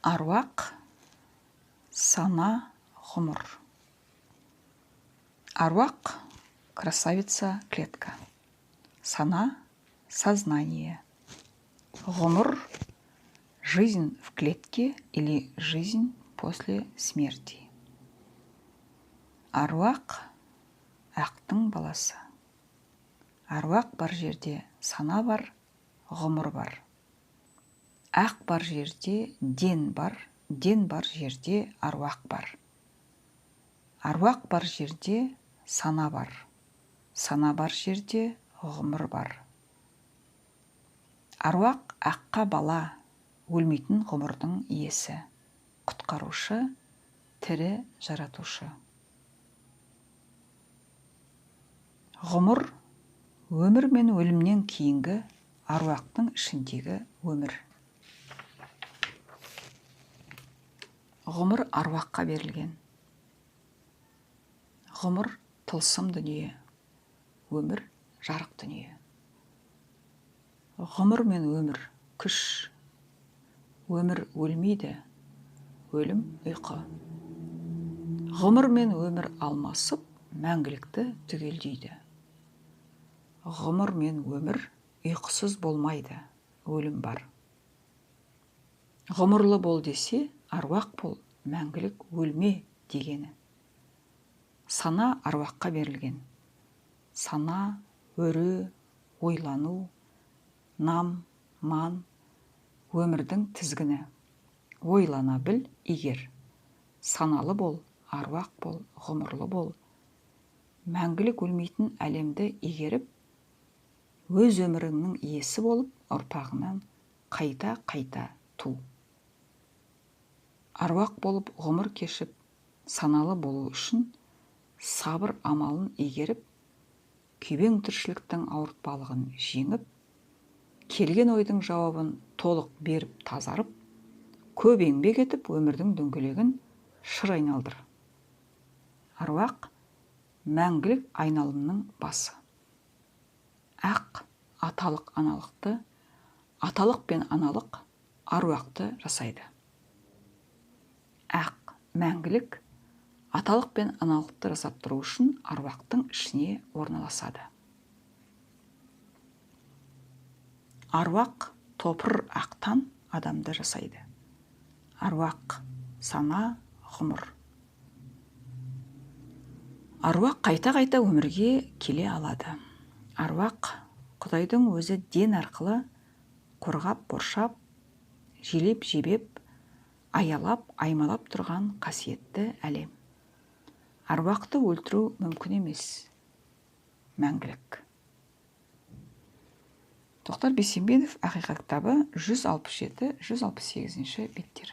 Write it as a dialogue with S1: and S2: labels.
S1: Аруақ, сана, ғұмыр. Аруақ – красавица клетка. Сана – сознание. Ғұмыр – жизнь в клетке или жизнь после смерти. Аруақ – ақтың баласы. Аруақ бар жерде сана бар, ғұмыр бар. Ақ бар жерде ден бар жерде аруақ бар. Аруақ бар жерде сана бар бар жерде ғұмыр бар. Аруақ аққа бала, өлмейтін ғұмырдың иесі, құтқарушы, тірі жаратушы. Ғұмыр – өмір мен өлімнен кейінгі аруақтың ішіндегі өмір. Ғұмыр аруаққа берілген. Ғұмыр тылсым дүние, өмір жарық дүние. Ғұмыр мен өмір күш. Өмір өлмейді, өлім ұйқы. Ғұмыр мен өмір алмасып, мәңгілікті түгелдейді. Ғұмыр мен өмір ұйқысыз болмайды, өлім бар. Ғұмырлы бол десе, аруақ бол, мәңгілік өлме дегені. Сана аруаққа берілген. Сана, өрі, ойлану, нам, ман, өмірдің тізгіні. Ойлана біл, егер. Саналы бол, аруақ бол, ғұмырлы бол. Мәңгілік өлмейтін әлемді егеріп, өз өміріңнің иесі болып, ұрпағынан қайта-қайта ту. Аруақ болып ғұмыр кешіп, саналы болу үшін сабыр амалын егеріп, күйбең тіршіліктің ауыртпалығын жеңіп, келген ойдың жауабын толық беріп тазарып, көп еңбек етіп, өмірдің дөңгелегін шыр айналдыр. Аруақ мәңгілік айналымның басы. Ақ аталық аналықты, аталық пен аналық аруақты жасайды. Ақ мәңгілік аталық пен аналықты жасап тұру үшін аруақтың ішіне орналасады. Аруақ топыр ақтан адамды жасайды. Аруақ сана, ғұмыр. Аруақ қайта-қайта өмірге келе алады. Аруақ Құдайдың өзі ден арқылы қорғап, боршап, желеп, жебеп, аялап, аймалап тұрған қасиетті әлем. Аруақты өлтіру мүмкін емес. Мәңгілік. Тоқтар Бейсенбинов, Ақиқат кітабы 167-168 беттер.